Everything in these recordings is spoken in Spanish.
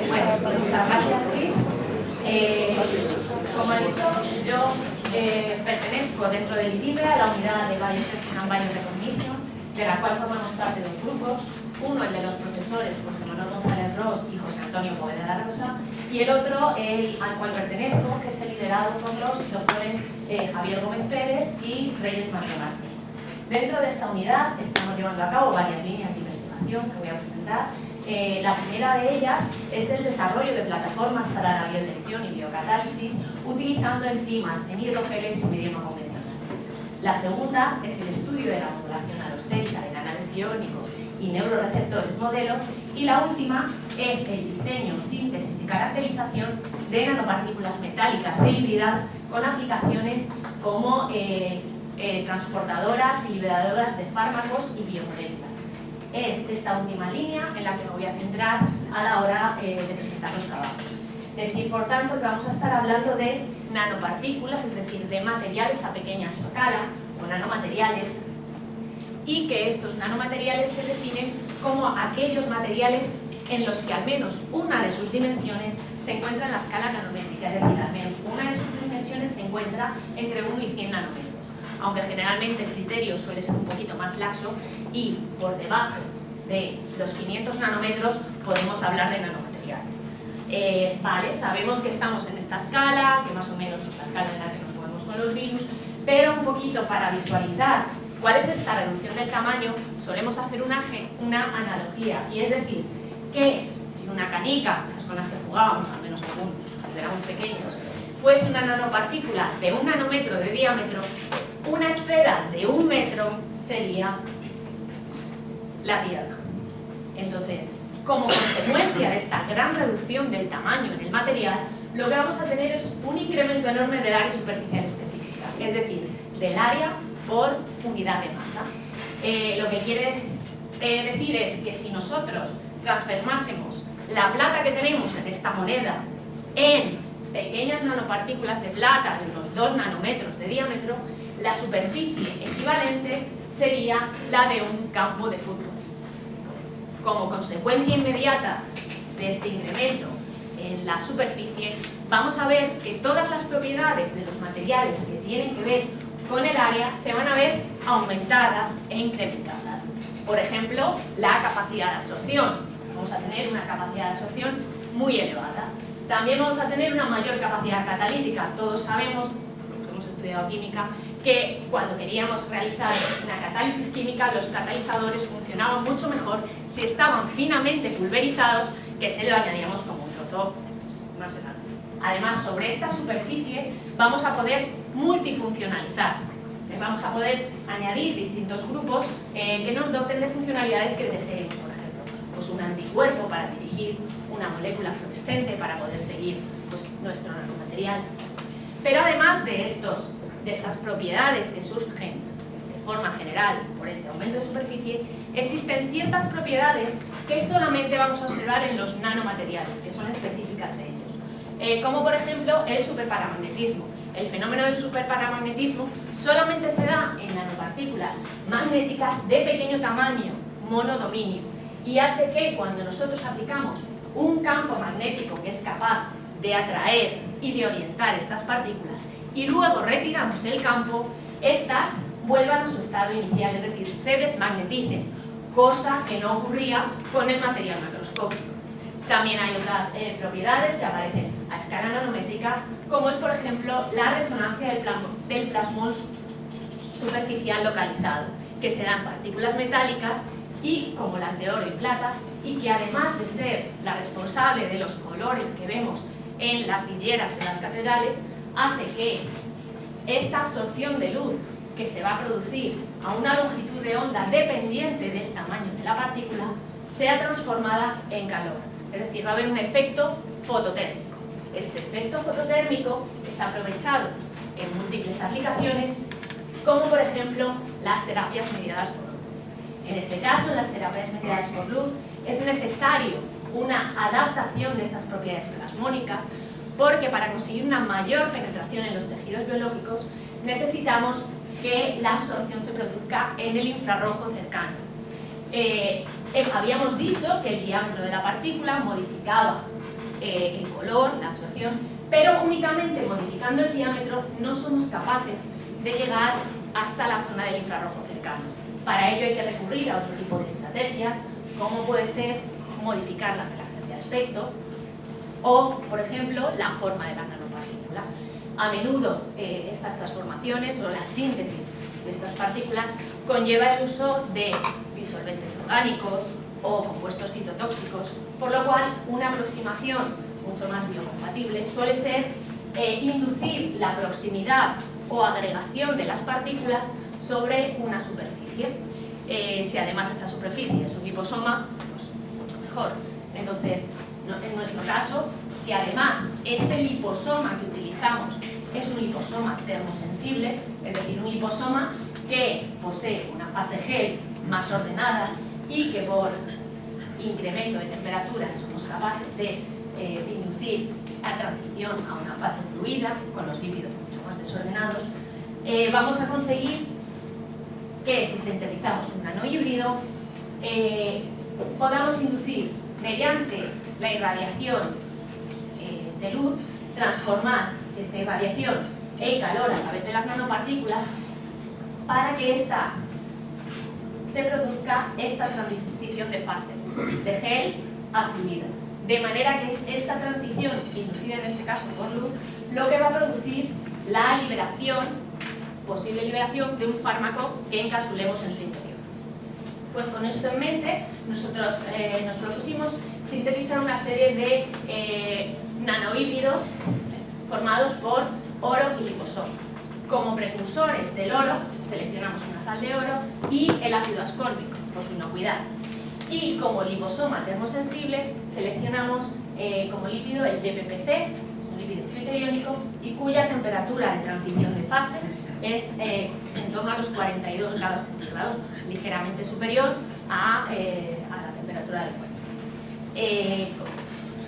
Bueno, muchas gracias, Luis. Como he dicho, yo pertenezco dentro del IDIBRE a la unidad de Biosensing and Biorecognition, de la cual formamos parte de dos grupos. Uno, el de los profesores José Manuel González Ros y José Antonio Poveda la Rosa, y el otro, el al cual pertenezco, que es el liderado por los doctores Javier Gómez Pérez y Reyes Martínez. Dentro de esta unidad estamos llevando a cabo varias líneas de investigación que voy a presentar. La primera de ellas es el desarrollo de plataformas para la biodetección y biocatálisis utilizando enzimas en hidrogeles y mediano convencionales. La segunda es el estudio de la modulación alostérica de canales iónicos y neuroreceptores modelo, y la última es el diseño, síntesis y caracterización de nanopartículas metálicas e híbridas con aplicaciones como transportadoras y liberadoras de fármacos y biomoléculas. Es esta última línea en la que me voy a centrar a la hora de presentar los trabajos. Decir, por tanto, que vamos a estar hablando de nanopartículas, es decir, de materiales a pequeña escala o nanomateriales, y que estos nanomateriales se definen como aquellos materiales en los que al menos una de sus dimensiones se encuentra en la escala nanométrica, es decir, al menos una de sus dimensiones se encuentra entre 1 y 100 nanómetros, aunque generalmente el criterio suele ser un poquito más laxo y por debajo de los 500 nanómetros podemos hablar de nanomateriales. Vale, sabemos que estamos en esta escala, que más o menos es la escala en la que nos movemos con los virus, pero un poquito para visualizar cuál es esta reducción del tamaño, solemos hacer una analogía, y es decir, que si una canica, las con las que jugábamos, al menos algunos, cuando éramos pequeños, fuese una nanopartícula de 1 nanómetro de diámetro, una esfera de 1 metro sería la Tierra. Entonces, como consecuencia de esta gran reducción del tamaño en el material, lo que vamos a tener es un incremento enorme del área superficial específica, es decir, del área por unidad de masa. Lo que quiere decir es que si nosotros transformásemos la plata que tenemos en esta moneda en pequeñas nanopartículas de plata de unos 2 nanómetros de diámetro, la superficie equivalente sería la de un campo de fútbol. Pues, como consecuencia inmediata de este incremento en la superficie, vamos a ver que todas las propiedades de los materiales que tienen que ver con el área se van a ver aumentadas e incrementadas. Por ejemplo, la capacidad de absorción. Vamos a tener una capacidad de absorción muy elevada. También vamos a tener una mayor capacidad catalítica. Todos sabemos, los que hemos estudiado química, que cuando queríamos realizar una catálisis química, los catalizadores funcionaban mucho mejor si estaban finamente pulverizados, que se lo añadíamos como un trozo más grande. Además, sobre esta superficie vamos a poder multifuncionalizar. Vamos a poder añadir distintos grupos que nos doten de funcionalidades que deseemos, por ejemplo, pues un anticuerpo para dirigir una molécula fluorescente para poder seguir pues, nuestro nanomaterial. Pero además de estas propiedades que surgen de forma general por este aumento de superficie, existen ciertas propiedades que solamente vamos a observar en los nanomateriales, que son específicas de ellos, como por ejemplo el superparamagnetismo. El fenómeno del superparamagnetismo solamente se da en nanopartículas magnéticas de pequeño tamaño, monodominio, y hace que cuando nosotros aplicamos un campo magnético que es capaz de atraer y de orientar estas partículas y luego retiramos el campo, estas vuelvan a su estado inicial, es decir, se desmagneticen, cosa que no ocurría con el material macroscópico. También hay otras propiedades que aparecen a escala nanométrica, como es, por ejemplo, la resonancia del plasmón superficial localizado, que se dan partículas metálicas y como las de oro y plata, y que además de ser la responsable de los colores que vemos en las vidrieras de las catedrales, hace que esta absorción de luz que se va a producir a una longitud de onda dependiente del tamaño de la partícula sea transformada en calor. Es decir, va a haber un efecto fototérmico. Este efecto fototérmico es aprovechado en múltiples aplicaciones, como por ejemplo las terapias mediadas por luz. En este caso, en las terapias mediadas por luz, es necesario una adaptación de estas propiedades plasmónicas, porque para conseguir una mayor penetración en los tejidos biológicos necesitamos que la absorción se produzca en el infrarrojo cercano. Habíamos dicho que el diámetro de la partícula modificaba el color, la absorción, pero únicamente modificando el diámetro no somos capaces de llegar hasta la zona del infrarrojo cercano. Para ello hay que recurrir a otro tipo de estrategias, como puede ser modificar la relación de aspecto o, por ejemplo, la forma de la nanopartícula. A menudo estas transformaciones o la síntesis de estas partículas conlleva el uso de disolventes orgánicos o compuestos citotóxicos, por lo cual una aproximación mucho más biocompatible suele ser inducir la proximidad o agregación de las partículas sobre una superficie. Si además esta superficie es un liposoma, pues mucho mejor. Entonces, en nuestro caso, si además ese liposoma que utilizamos es un liposoma termosensible, es decir, un liposoma que posee una fase gel más ordenada y que por incremento de temperatura somos capaces de inducir la transición a una fase fluida con los lípidos mucho más desordenados, vamos a conseguir que si sintetizamos un nanohíbrido podamos inducir mediante la irradiación de luz, transformar esta irradiación en calor a través de las nanopartículas para que se produzca esta transición de fase, de gel a fluido. De manera que es esta transición, inducida en este caso por luz, lo que va a producir la liberación, posible liberación de un fármaco que encapsulemos en su interior. Pues con esto en mente, nosotros nos propusimos sintetizar una serie de nanohíbridos formados por oro y liposomas. Como precursores del oro, seleccionamos una sal de oro y el ácido ascórbico, por su inocuidad. Y como liposoma termosensible, seleccionamos como lípido el DPPC, es un lípido friteriónico, y cuya temperatura de transición de fase es en torno a los 42 grados centígrados, ligeramente superior a la temperatura del cuerpo.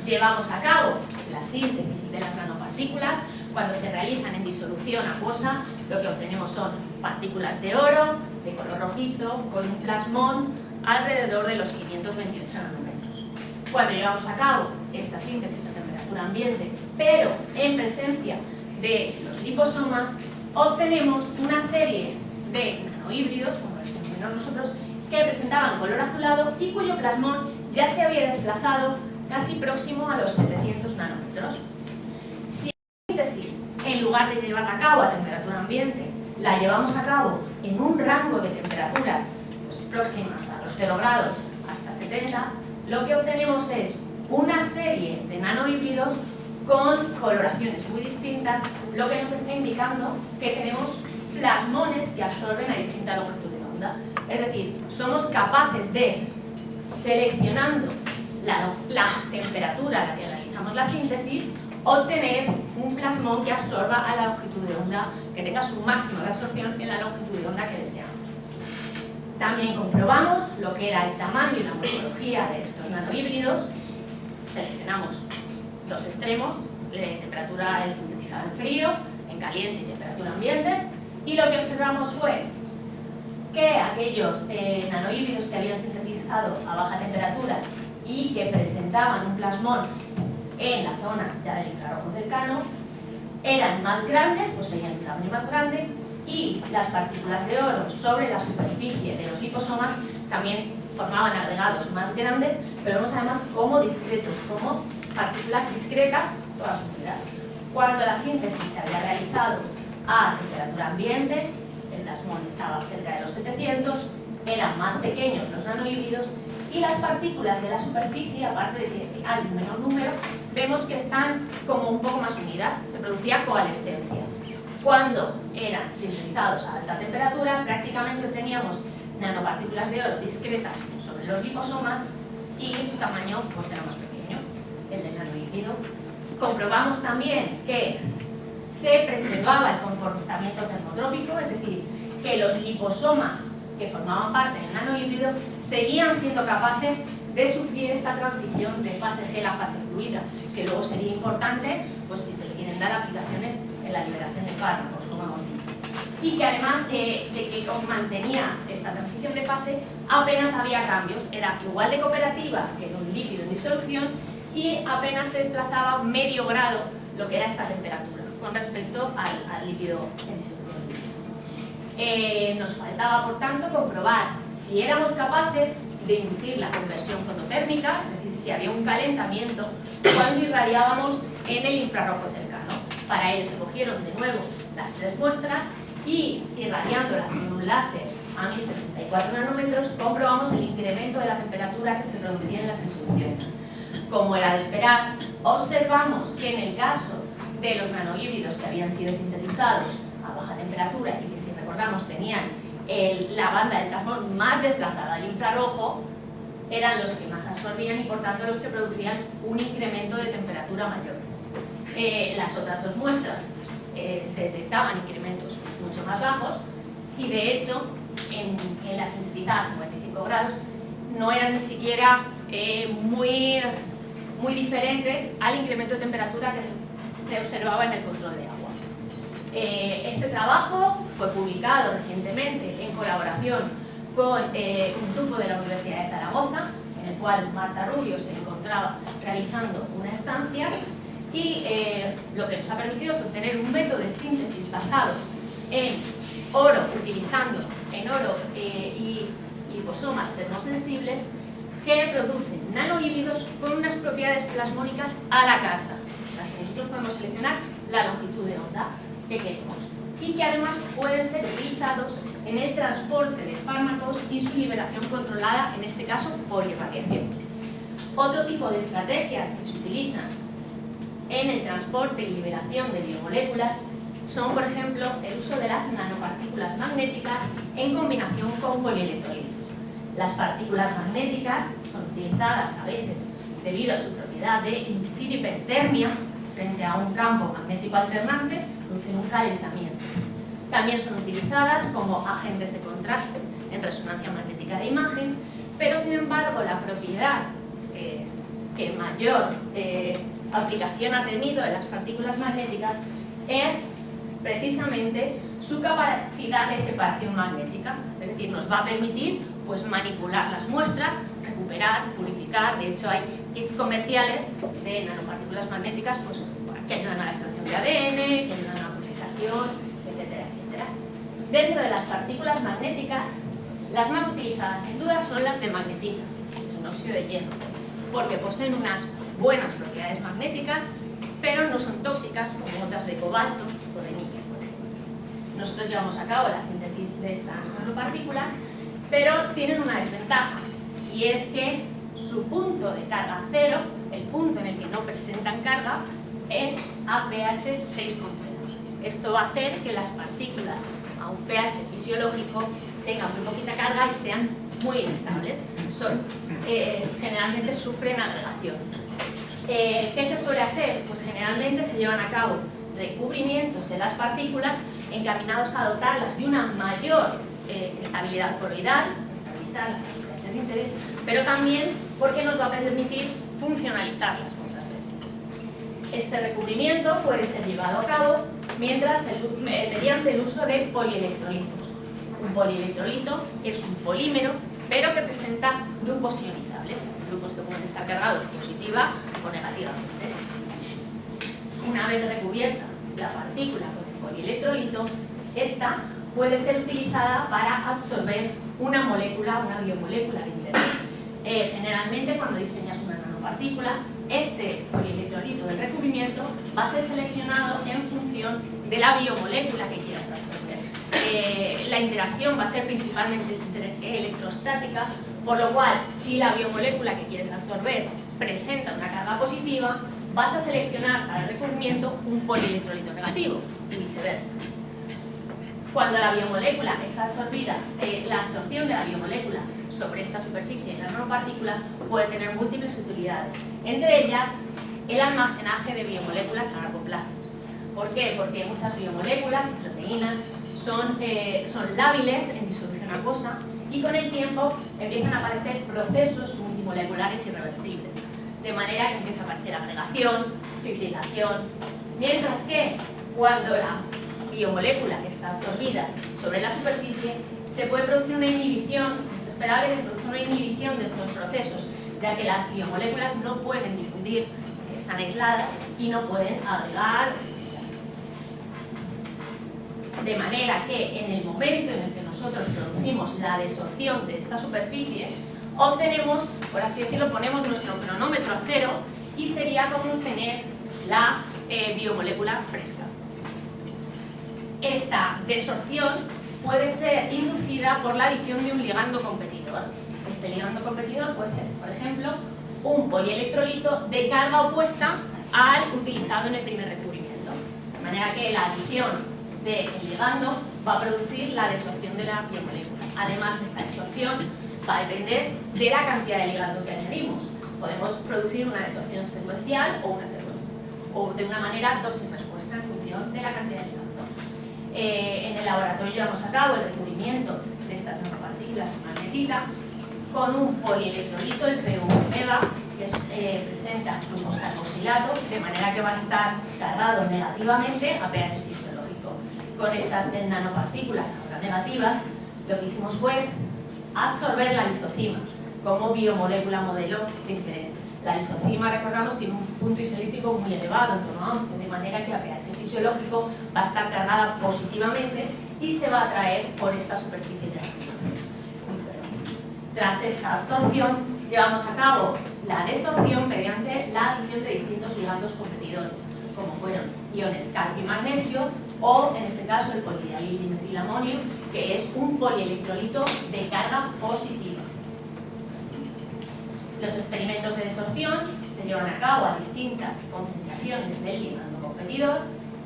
Llevamos a cabo la síntesis de las nanopartículas. Cuando se realizan en disolución acuosa, lo que obtenemos son partículas de oro, de color rojizo, con un plasmón alrededor de los 528 nanómetros. Cuando llevamos a cabo esta síntesis a temperatura ambiente, pero en presencia de los liposomas, obtenemos una serie de nanohíbridos, como los que tenemos nosotros, que presentaban color azulado y cuyo plasmón ya se había desplazado casi próximo a los 700 nanómetros. Si la síntesis, en lugar de llevarla a cabo a temperatura ambiente, la llevamos a cabo en un rango de temperaturas pues, próximas a los 0 grados hasta 70, lo que obtenemos es una serie de nanohíbridos con coloraciones muy distintas, lo que nos está indicando que tenemos plasmones que absorben a distinta longitud de onda. Es decir, somos capaces de, seleccionando la temperatura a la que realizamos la síntesis, obtener un plasmón que absorba a la longitud de onda, que tenga su máximo de absorción en la longitud de onda que deseamos. También comprobamos lo que era el tamaño y la morfología de estos nanohíbridos. Seleccionamos dos extremos, temperatura el sintetizado en frío, en caliente y temperatura ambiente, y lo que observamos fue que aquellos nanohíbridos que habían sintetizado a baja temperatura y que presentaban un plasmón en la zona ya del infrarrojo cercano eran más grandes, poseían un tamaño más grande, y las partículas de oro sobre la superficie de los liposomas también formaban agregados más grandes, pero vemos además como discretos, como partículas discretas, todas unidas. Cuando la síntesis se había realizado a temperatura ambiente, el plasmón estaba cerca de los 700, eran más pequeños los nanohíbridos, y las partículas de la superficie, aparte de que hay un menor número, vemos que están como un poco más unidas, se producía coalescencia. Cuando eran sintetizados a alta temperatura, prácticamente obteníamos nanopartículas de oro discretas sobre los liposomas y su tamaño pues, era más pequeño, el del nanohíbrido. Comprobamos también que se preservaba el comportamiento termotrópico, es decir, que los liposomas que formaban parte del nanohíbrido seguían siendo capaces de sufrir esta transición de fase gel a fase fluida, que luego sería importante pues, si se le quieren dar aplicaciones en la liberación de fármacos, como hemos dicho. y que además de que mantenía esta transición de fase, apenas había cambios, era igual de cooperativa que un líquido en disolución y apenas se desplazaba medio grado lo que era esta temperatura con respecto al líquido en disolución. Nos faltaba, por tanto, comprobar si éramos capaces de inducir la conversión fototérmica, es decir, si había un calentamiento cuando irradiábamos en el infrarrojo cercano. Para ello se cogieron de nuevo las 3 muestras y, irradiándolas con un láser a 1064 nanómetros, comprobamos el incremento de la temperatura que se producía en las disoluciones. Como era de esperar, observamos que en el caso de los nanohíbridos que habían sido sintetizados a baja temperatura y que, si recordamos, tenían la banda del plasmón más desplazada al infrarrojo, eran los que más absorbían y, por tanto, los que producían un incremento de temperatura mayor. Las otras 2 muestras se detectaban incrementos mucho más bajos y, de hecho, en la sintetizada a 55 grados no eran ni siquiera muy diferentes al incremento de temperatura que se observaba en el control de agua. Este trabajo fue publicado recientemente en colaboración con un grupo de la Universidad de Zaragoza, en el cual Marta Rubio se encontraba realizando una estancia, y lo que nos ha permitido es obtener un método de síntesis basado en oro, utilizando en oro y liposomas termosensibles que producen nanohíbridos con unas propiedades plasmónicas a la carta, las que nosotros podemos seleccionar la longitud de onda que queremos, y que además pueden ser utilizados en el transporte de fármacos y su liberación controlada, en este caso por irradiación. Otro tipo de estrategias que se utilizan en el transporte y liberación de biomoléculas son, por ejemplo, el uso de las nanopartículas magnéticas en combinación con polielectrolitos. Las partículas magnéticas son utilizadas a veces debido a su propiedad de inducir hipertermia frente a un campo magnético alternante, producen un calentamiento. También son utilizadas como agentes de contraste en resonancia magnética de imagen, pero sin embargo la propiedad que mayor aplicación ha tenido de las partículas magnéticas es precisamente su capacidad de separación magnética, es decir, nos va a permitir pues manipular las muestras, recuperar, purificar. De hecho hay kits comerciales de nanopartículas magnéticas pues, que ayudan a la extracción de ADN, que ayudan a la purificación, etcétera, etcétera. Dentro de las partículas magnéticas, las más utilizadas sin duda son las de magnetita, que es un óxido de hierro, porque poseen unas buenas propiedades magnéticas, pero no son tóxicas como otras de cobalto o de níquel, por ejemplo. Nosotros llevamos a cabo la síntesis de estas nanopartículas, pero tienen una desventaja, y es que su punto de carga cero, el punto en el que no presentan carga, es a pH 6,3. Esto va a hacer que las partículas a un pH fisiológico tengan muy poquita carga y sean muy inestables. Generalmente sufren agregación. ¿Qué se suele hacer? Pues generalmente se llevan a cabo recubrimientos de las partículas encaminados a dotarlas de una mayor estabilidad coroidal, estabilizarlas a los pHs de interés, pero también porque nos va a permitir funcionalizarlas muchas veces. Este recubrimiento puede ser llevado a cabo mediante el uso de polielectrolitos. Un polielectrolito es un polímero, pero que presenta grupos ionizables, grupos que pueden estar cargados positiva o negativamente. Una vez recubierta la partícula con el polielectrolito, esta puede ser utilizada para absorber una molécula, una biomolécula de interés. Generalmente, cuando diseñas una nanopartícula, este polielectrolito del recubrimiento va a ser seleccionado en función de la biomolécula que quieras absorber. La interacción va a ser principalmente electrostática, por lo cual, si la biomolécula que quieres absorber presenta una carga positiva, vas a seleccionar para el recubrimiento un polielectrolito negativo y viceversa. Cuando la biomolécula es absorbida, la absorción de la biomolécula sobre esta superficie de la nanopartícula puede tener múltiples utilidades, entre ellas el almacenaje de biomoléculas a largo plazo. ¿Por qué? Porque muchas biomoléculas y proteínas son lábiles en disolución acuosa y con el tiempo empiezan a aparecer procesos multimoleculares irreversibles, de manera que empieza a aparecer agregación, fibrilación, mientras que cuando la biomolécula está absorbida sobre la superficie, se puede producir una inhibición, es esperable que se produzca una inhibición de estos procesos, ya que las biomoléculas no pueden difundir, están aisladas y no pueden agregar. De manera que en el momento en el que nosotros producimos la desorción de esta superficie, obtenemos, por así decirlo, ponemos nuestro cronómetro a cero y sería como obtener la biomolécula fresca. Esta desorción puede ser inducida por la adición de un ligando competidor. Este ligando competidor puede ser, por ejemplo, un polielectrolito de carga opuesta al utilizado en el primer recubrimiento. De manera que la adición del ligando va a producir la desorción de la biomolécula. Además, esta desorción va a depender de la cantidad de ligando que añadimos. Podemos producir una desorción secuencial o de una manera dosis-respuesta en función de la cantidad de ligando. En el laboratorio llevamos a cabo el recubrimiento de estas nanopartículas de magnetita con un polielectrolito, el PU-EVA, que presenta grupos carboxilato, de manera que va a estar cargado negativamente a pH fisiológico. Con estas nanopartículas ahora negativas, lo que hicimos fue absorber la lisocima como biomolécula modelo de interés. La lisocima, recordamos, tiene un punto isolítico muy elevado, en torno a 11, de manera que a pH fisiológico va a estar cargada positivamente y se va a atraer por esta superficie de la fibra. Tras esta absorción, llevamos a cabo la desorción mediante la adición de distintos ligandos competidores, como fueron iones calcio y magnesio, o en este caso el polialildimetrilamonio, que es un polielectrolito de carga positiva. Los experimentos de desorción se llevan a cabo a distintas concentraciones del ligando competidor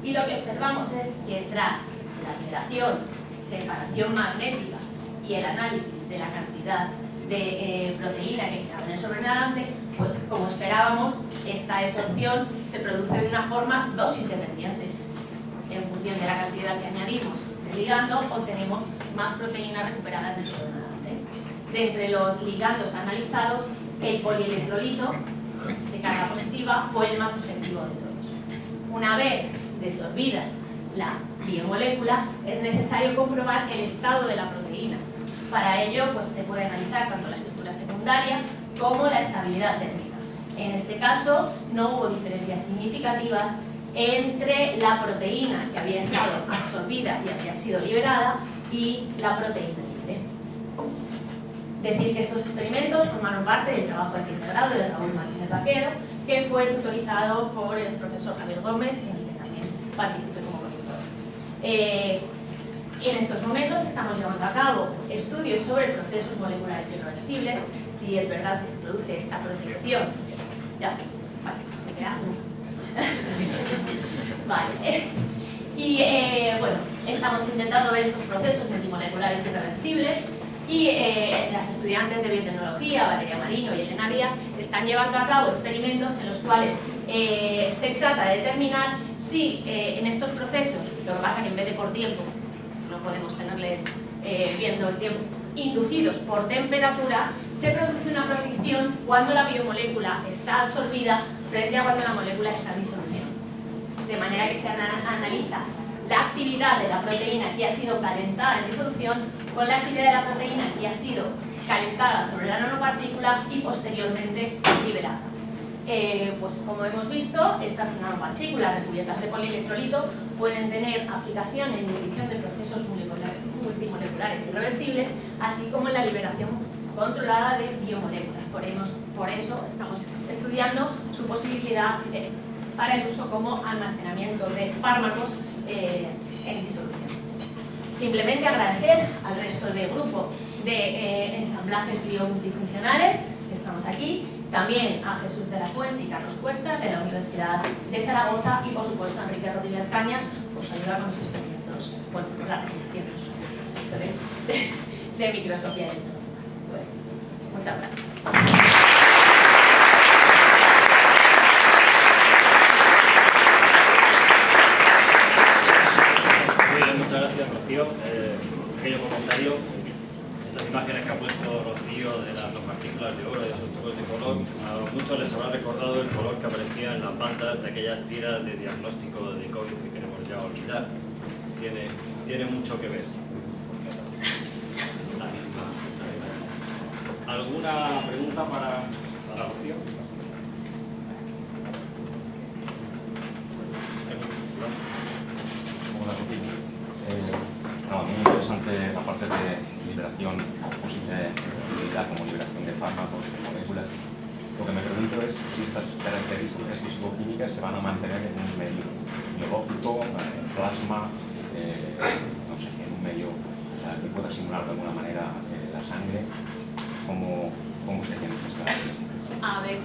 y lo que observamos es que tras la alteración, separación magnética y el análisis de la cantidad de proteína que quedaba en el sobrenadante, pues como esperábamos, esta desorción se produce de una forma dosis dependiente. En función de la cantidad que añadimos del ligando, obtenemos más proteína recuperada en el sobrenadante. De entre los ligandos analizados, el polielectrolito de carga positiva fue el más efectivo de todos. Una vez desorbida la biomolécula, es necesario comprobar el estado de la proteína. Para ello, pues, se puede analizar tanto la estructura secundaria como la estabilidad térmica. En este caso, no hubo diferencias significativas entre la proteína que había estado absorbida y había sido liberada y la proteína libre. Decir que estos experimentos formaron parte del trabajo de fin de grado de Raúl Martínez Vaquero, que fue tutorizado por el profesor Javier Gómez, en el que también participé como monitor. En estos momentos estamos llevando a cabo estudios sobre procesos moleculares irreversibles, si es verdad que se produce esta protección. Ya, vale, me queda uno. Vale. Y bueno, estamos intentando ver estos procesos multimoleculares irreversibles y las estudiantes de biotecnología, Valeria Marino y Elena Díaz, están llevando a cabo experimentos en los cuales se trata de determinar si en estos procesos, lo que pasa que en vez de por tiempo, no podemos tenerles viendo el tiempo, inducidos por temperatura, se produce una protección cuando la biomolécula está absorbida frente a cuando la molécula está en disolución. De manera que se analiza la actividad de la proteína que ha sido calentada en disolución con la actividad de la proteína que ha sido calentada sobre la nanopartícula y posteriormente liberada. Pues como hemos visto, estas nanopartículas recubiertas de polielectrolito pueden tener aplicación en inhibición de procesos multimoleculares irreversibles, así como en la liberación controlada de biomoléculas. Por eso estamos estudiando su posibilidad para el uso como almacenamiento de fármacos en disolución. Simplemente agradecer al resto del grupo de ensamblajes biomultifuncionales que estamos aquí, también a Jesús de la Fuente y Carlos Cuesta de la Universidad de Zaragoza y por supuesto a Enrique Rodríguez Cañas por su ayuda con los experimentos, bueno, por la realización de microscopía electrónica. Pues, muchas gracias. Muchas gracias, Rocío. Pequeño comentario. Estas imágenes que ha puesto Rocío de las dos partículas de oro y esos tubos de color, a muchos les habrá recordado el color que aparecía en las bandas de aquellas tiras de diagnóstico de COVID que queremos ya olvidar. tiene mucho que ver. ¿Alguna pregunta para Rocío? Hola, Rocío. A mí es interesante la parte de liberación, posible utilidad como liberación de fármacos, de moléculas. Lo que me pregunto es si estas características físico-químicas se van a mantener en un medio biológico, plasma, no sé, en un medio que pueda simular de alguna manera la sangre. ¿Cómo serían estas características? A ver,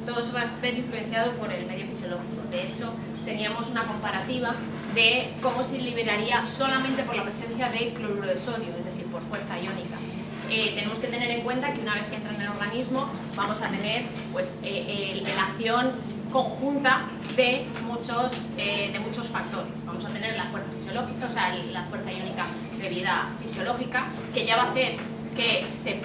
todo se va a ver influenciado por el medio fisiológico. De hecho, teníamos una comparativa de cómo se liberaría solamente por la presencia de cloruro de sodio, es decir, por fuerza iónica. Tenemos que tener en cuenta que una vez que entra en el organismo vamos a tener pues, la acción conjunta de muchos factores. Vamos a tener la fuerza fisiológica, o sea, la fuerza iónica de vida fisiológica, que ya va a hacer que se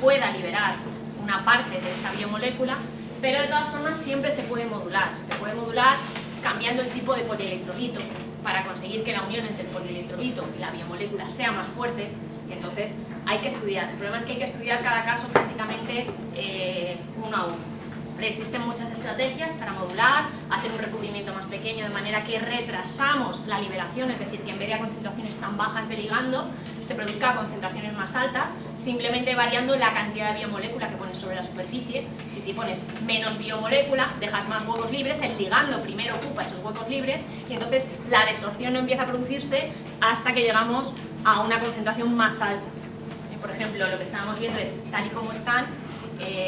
pueda liberar una parte de esta biomolécula, pero de todas formas siempre se puede modular. Se puede modular cambiando el tipo de polielectrolito para conseguir que la unión entre el polielectrolito y la biomolécula sea más fuerte, y entonces hay que estudiar. El problema es que hay que estudiar cada caso prácticamente uno a uno. Existen muchas estrategias para modular, hacer un recubrimiento más pequeño de manera que retrasamos la liberación, es decir, que en vez de a concentraciones tan bajas de ligando, se produzca a concentraciones más altas, simplemente variando la cantidad de biomolécula que pones sobre la superficie. Si te pones menos biomolécula, dejas más huecos libres, el ligando primero ocupa esos huecos libres y entonces la desorción no empieza a producirse hasta que llegamos a una concentración más alta. Por ejemplo, lo que estábamos viendo es, tal y como están,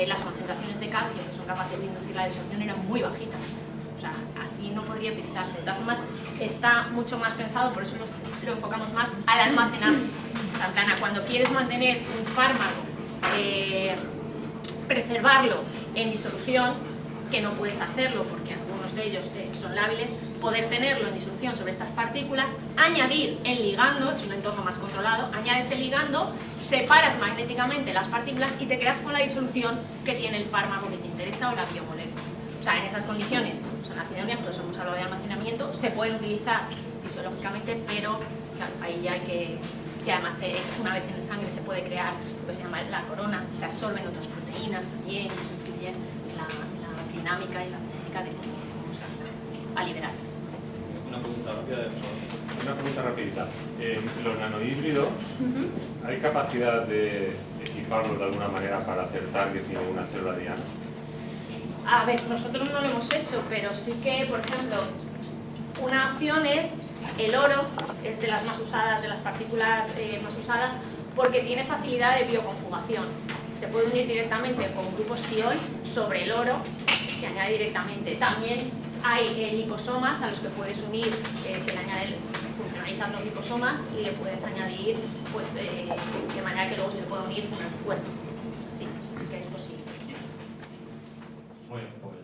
las concentraciones de calcio que son capaces de inducir la desorción eran muy bajitas. O sea, así no podría utilizarse. De todas formas, está mucho más pensado, por eso lo enfocamos más al almacenaje. O sea, en plan, cuando quieres mantener un fármaco, preservarlo en disolución, que no puedes hacerlo porque algunos de ellos son lábiles, poder tenerlo en disolución sobre estas partículas, añadir el ligando, es un entorno más controlado, añades el ligando, separas magnéticamente las partículas y te quedas con la disolución que tiene el fármaco que te interesa o la biomolécula. O sea, en esas condiciones son las idóneas, por eso hemos hablado de almacenamiento, se pueden utilizar fisiológicamente, pero claro, ahí ya hay que... Y además, una vez en la sangre se puede crear lo que se llama la corona, se absorben otras proteínas también, y se influye en la dinámica y la cinética de cómo se va a liberar. Una pregunta rápida. Una pregunta rapidita. Los nanohíbridos, ¿hay capacidad de equiparlos de alguna manera para hacer targeting en una célula diana? A ver, nosotros no lo hemos hecho, pero sí que, por ejemplo, una opción es el oro, es de las más usadas, de las partículas más usadas, porque tiene facilidad de bioconjugación. Se puede unir directamente con grupos tiol sobre el oro, se añade directamente. También hay liposomas a los que puedes unir, se le añade, funcionalizan los liposomas y le puedes añadir pues, de manera que luego se le pueda unir con el cuerpo. Sí, sí que es posible. Muy bien, pues.